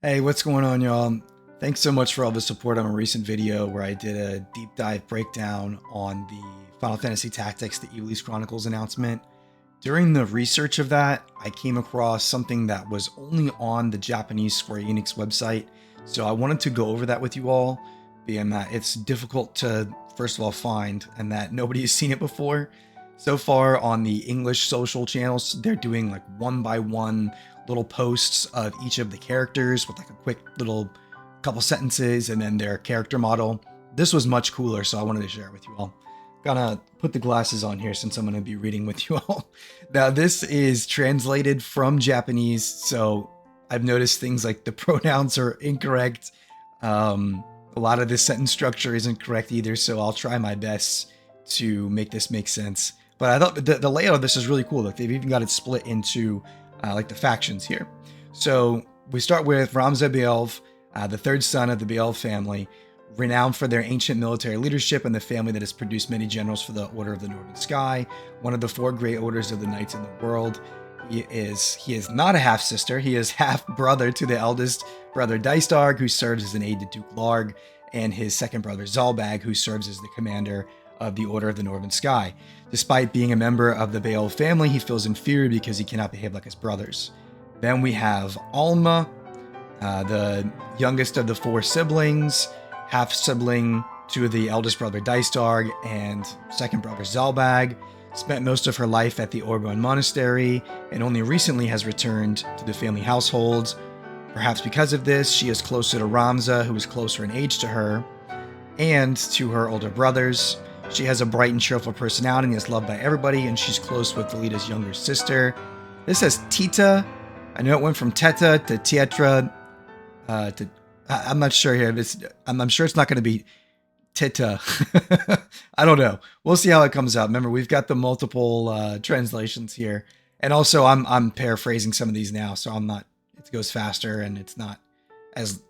Hey, what's going on, y'all? Thanks so much for all the support on a recent video where I did a deep dive breakdown on the Final Fantasy Tactics, the Ivalice Chronicles announcement. During the research of that, I came across something that was only on the Japanese Square Enix website, so I wanted to go over that with you all, being that it's difficult to, first of all, find and that nobody has seen it before. So far on the English social channels, they're doing like one by one little posts of each of the characters with like a quick little couple sentences and then their character model. This was much cooler, so I wanted to share it with you all. Gonna put the glasses on here since I'm gonna be reading with you all. Now, this is translated from Japanese, so I've noticed things like the pronouns are incorrect. A lot of the sentence structure isn't correct either, so I'll try my best to make this make sense. But I thought the layout of this is really cool. Like they've even got it split into like the factions here. So we start with Ramza Beelv, the third son of the Beelv family, renowned for their ancient military leadership and the family that has produced many generals for the Order of the Northern Sky, one of the four great orders of the knights in the world. He is not a half sister. He is half brother to the eldest brother Darg, who serves as an aide to Duke Larg, and his second brother Zalbag, who serves as the commander of the Order of the Northern Sky. Despite being a member of the Beelv family, he feels inferior because he cannot behave like his brothers. Then we have Alma, the youngest of the four siblings, half sibling to the eldest brother Darg and second brother Zalbag. Spent most of her life at the Orban Monastery and only recently has returned to the family household. Perhaps because of this, she is closer to Ramza, who is closer in age to her, and to her older brothers. She has a bright and cheerful personality and is loved by everybody, and she's close with Delita's younger sister. This says Tita. I know it went from Teta to Tietra. I'm not sure here. I'm sure it's not going to be Tita. I don't know. We'll see how it comes out. Remember, we've got the multiple translations here, and also I'm paraphrasing some of these now, so I'm not. It goes faster, and it's not as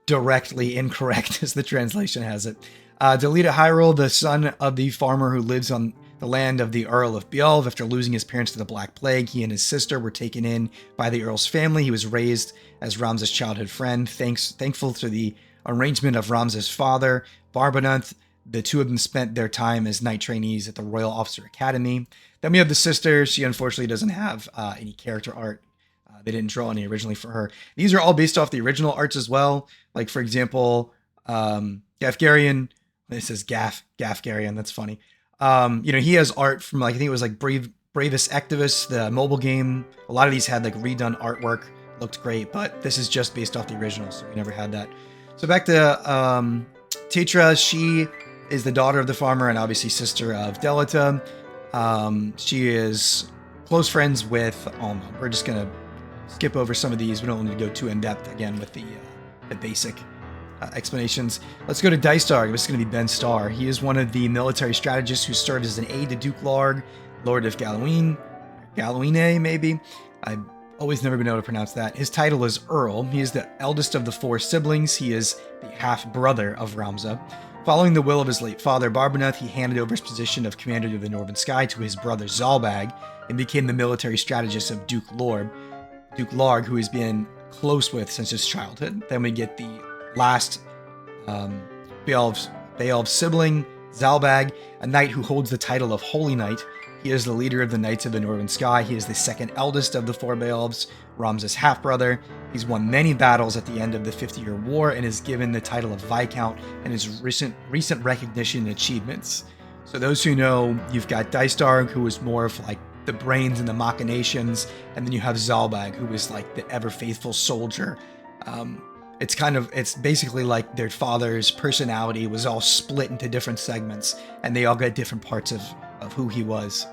directly incorrect as the translation has it. Delita Hyrule, the son of the farmer who lives on the land of the Earl of Beelv. After losing his parents to the Black Plague, he and his sister were taken in by the Earl's family. He was raised as Ramza's childhood friend. Thankful to the arrangement of Ramza's father, Barbananth, the two of them spent their time as knight trainees at the Royal Officer Academy. Then we have the sister. She unfortunately doesn't have any character art. They didn't draw any originally for her. These are all based off the original arts as well. Like, for example, Gaffgarion. It says Gaffgarion. That's funny. He has art from, like, I think it was like Bravest Activist, the mobile game. A lot of these had like redone artwork. Looked great, but this is just based off the original, so we never had that. So back to Tetra. She is the daughter of the farmer and obviously sister of Delita. She is close friends with Alma. We're just gonna skip over some of these. We don't need to go too in depth again with the basic explanations. Let's go to Darg. This is going to be Ben Starr. He is one of the military strategists who served as an aide to Duke Larg, Lord of Galuine, maybe. I've always never been able to pronounce that. His title is Earl. He is the eldest of the four siblings. He is the half-brother of Ramza. Following the will of his late father, Barbananth, he handed over his position of commander of the Northern Sky to his brother Zalbag and became the military strategist of Duke Larg, who he's been close with since his childhood. Then we get the last Beelv sibling, Zalbag, a knight who holds the title of Holy Knight. He is the leader of the Knights of the Northern Sky. He is the second eldest of the four Beelvs, Ramza's half-brother. He's won many battles at the end of the 50-Year War and is given the title of Viscount and his recent recognition and achievements. So those who know, you've got Darg, who is more of like the brains and the machinations, and then you have Zalbag, who is like the ever-faithful soldier. It's basically like their father's personality was all split into different segments, and they all got different parts of who he was.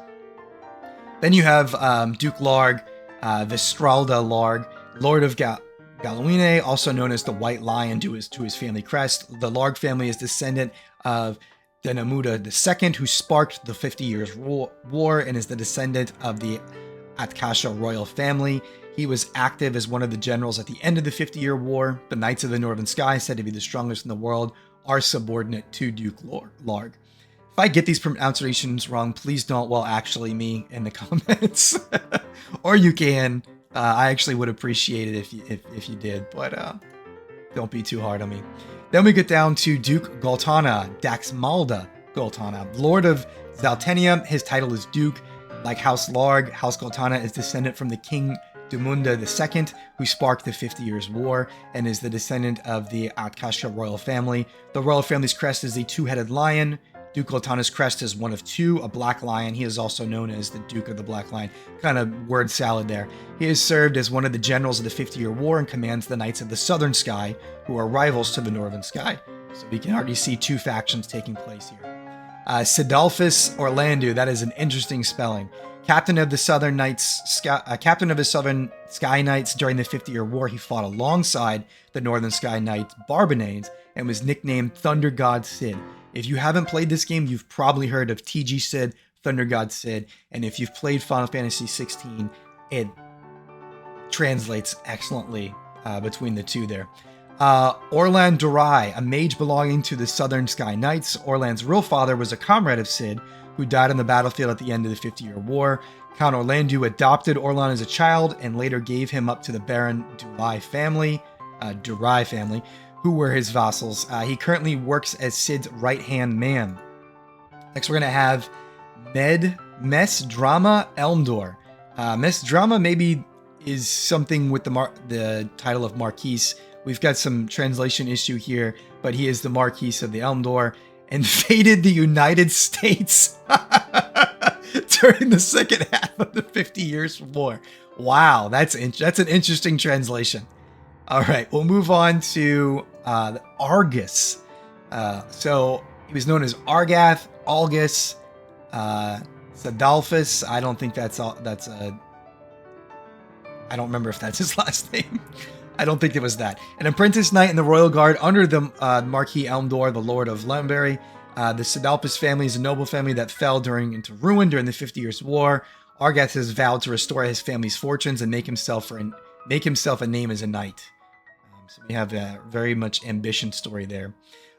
Then you have Duke Larg, Vistralda Larg, Lord of Galuine, also known as the White Lion to his family crest. The Larg family is descendant of Denamuda II, who sparked the 50 Years War and is the descendant of the Atkasha royal family. He was active as one of the generals at the end of the 50-Year War. The Knights of the Northern Sky, said to be the strongest in the world, are subordinate to Duke Larg. If I get these pronunciations wrong, please don't actually me in the comments. Or you can. I actually would appreciate it if you did, but don't be too hard on me. Then we get down to Duke Gautana, Daxmalda Gautana, Lord of Zaltenia. His title is Duke. Like House Larg, House Gautana is descendant from the King Dumunda II, who sparked the 50 Years' War, and is the descendant of the Akasha royal family. The royal family's crest is a two-headed lion. Duke Gautana's crest is one of two, a black lion. He is also known as the Duke of the Black Lion. Kind of word salad there. He has served as one of the generals of the 50-Year War and commands the Knights of the Southern Sky, who are rivals to the Northern Sky. So we can already see two factions taking place here. Sedulus Orlando, that is an interesting spelling. Captain of the Southern Sky Knights during the 50-Year War, he fought alongside the Northern Sky Knights Barbonades and was nicknamed Thunder God Sid. If you haven't played this game, you've probably heard of TG Sid, Thunder God Sid, and if you've played Final Fantasy XVI, it translates excellently between the two there. Orland Durai, a mage belonging to the Southern Sky Knights. Orland's real father was a comrade of Sid, who died on the battlefield at the end of the 50-Year War. Count Orlando adopted Orland as a child and later gave him up to the Baron Durai family, who were his vassals. He currently works as Sid's right-hand man. Next, we're going to have Mesdrama Elmdor. Mesdrama maybe is something with the title of Marquise. We've got some translation issue here, but he is the Marquise of the Elmdor, invaded the United States during the second half of the 50 Years' War. Wow, that's an interesting translation. All right, we'll move on to Argus. So he was known as Argath, Algus, Sedulus. I don't think I don't remember if that's his last name. I don't think it was that. An apprentice knight in the Royal Guard under the Marquis Elmdor, the Lord of Lemberry. The Sedulus family is a noble family that fell into ruin during the 50 Years' War. Argath has vowed to restore his family's fortunes and make himself a name as a knight. So we have a very much ambition story there.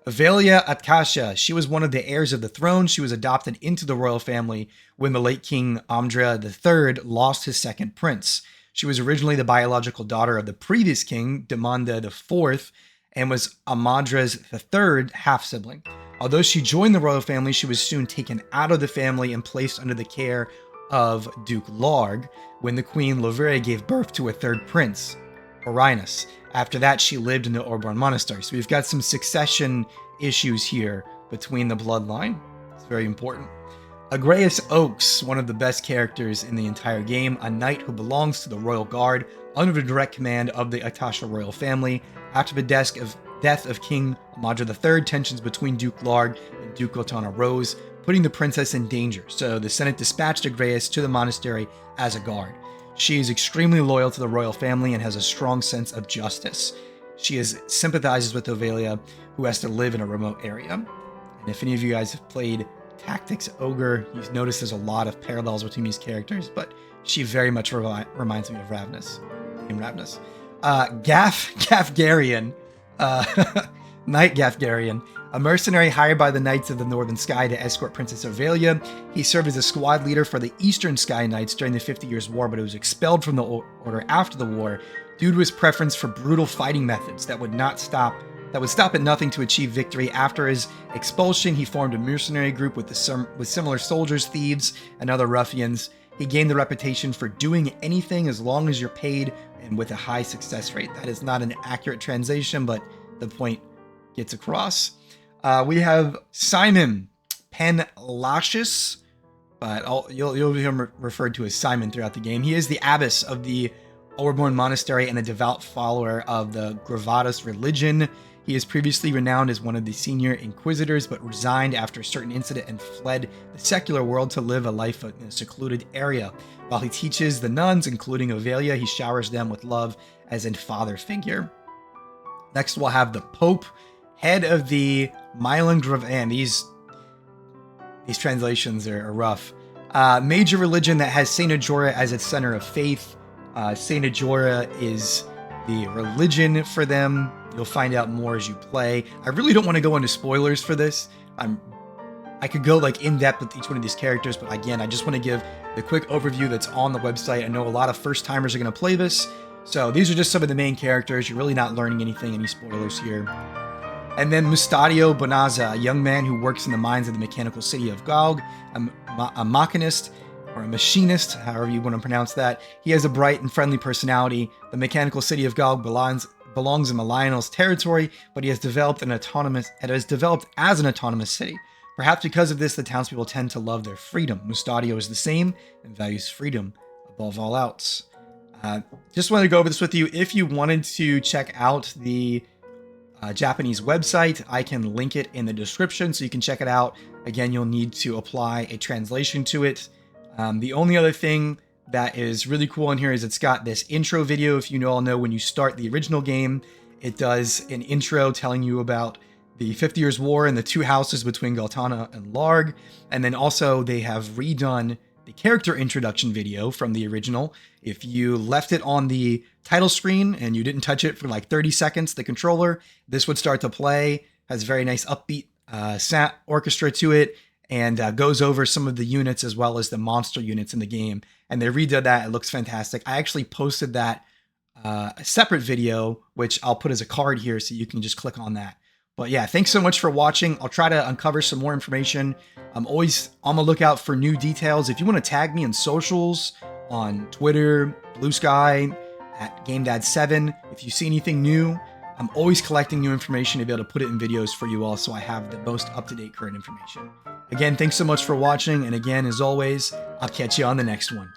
Avelia Atkasha, she was one of the heirs of the throne. She was adopted into the royal family when the late King Amdra III lost his second prince. She was originally the biological daughter of the previous king, Demanda IV, and was Amadra's third half-sibling. Although she joined the royal family, she was soon taken out of the family and placed under the care of Duke Larg when the queen Loveria gave birth to a third prince, Orinus. After that, she lived in the Orborn Monastery. So we've got some succession issues here between the bloodline. It's very important. Agreus Oaks, one of the best characters in the entire game, a knight who belongs to the Royal Guard under the direct command of the Atasha royal family. After the death of King Amadra III, tensions between Duke Larg and Duke Gautana rose, putting the princess in danger. So the Senate dispatched Agreus to the monastery as a guard. She is extremely loyal to the royal family and has a strong sense of justice. She sympathizes with Avelia, who has to live in a remote area. And if any of you guys have played Tactics Ogre, you've noticed there's a lot of parallels between these characters, but she very much reminds me of Ravenous. Gaffgarion, Knight Gaffgarion, a mercenary hired by the Knights of the Northern Sky to escort Princess Avelia. He served as a squad leader for the Eastern Sky Knights during the 50 Years' War, but he was expelled from the order after the war due to his preference for brutal fighting methods that would stop at nothing to achieve victory. After his expulsion, he formed a mercenary group with similar soldiers, thieves, and other ruffians. He gained the reputation for doing anything as long as you're paid and with a high success rate. That is not an accurate translation, but the point gets across. We have Simon Penlashus, but you'll hear him referred to as Simon throughout the game. He is the abbess of the Orborn Monastery and a devout follower of the Gravatus religion. He is previously renowned as one of the senior inquisitors, but resigned after a certain incident and fled the secular world to live a life in a secluded area. While he teaches the nuns, including Avelia, he showers them with love as a father figure. Next, we'll have the Pope, head of the Milan Gravan. These translations are rough. Major religion that has Saint Ajora as its center of faith. Saint Ajora is the religion for them. You'll find out more as you play. I really don't want to go into spoilers for this. I could go in depth with each one of these characters, but again, I just want to give the quick overview that's on the website. I know a lot of first timers are going to play this, so these are just some of the main characters. You're really not learning anything, any spoilers here. And then Mustio Bonaza, a young man who works in the mines of the mechanical city of Galg, a machinist, or a machinist, however you want to pronounce that. He has a bright and friendly personality. The mechanical city of Galg belongs in the Lionel's territory, but he has developed as an autonomous city. Perhaps because of this, the townspeople tend to love their freedom. Mustio is the same and values freedom above all else. Just wanted to go over this with you. If you wanted to check out the Japanese website, I can link it in the description so you can check it out. Again, you'll need to apply a translation to it. The only other thing that is really cool in here is it's got this intro video. If you all know, when you start the original game, it does an intro telling you about the 50 Years' War and the two houses between Gautana and Larg. And then also they have redone the character introduction video from the original. If you left it on the title screen and you didn't touch it for like 30 seconds, the controller, this would start to play. Has a very nice upbeat orchestra to it, and goes over some of the units as well as the monster units in the game. And they redid that. It looks fantastic. I actually posted that a separate video, which I'll put as a card here so you can just click on that. But yeah, thanks so much for watching. I'll try to uncover some more information. I'm always on the lookout for new details. If you want to tag me in socials, on Twitter, Blue Sky, at GameDad7, if you see anything new, I'm always collecting new information to be able to put it in videos for you all so I have the most up-to-date current information. Again, thanks so much for watching, and again, as always, I'll catch you on the next one.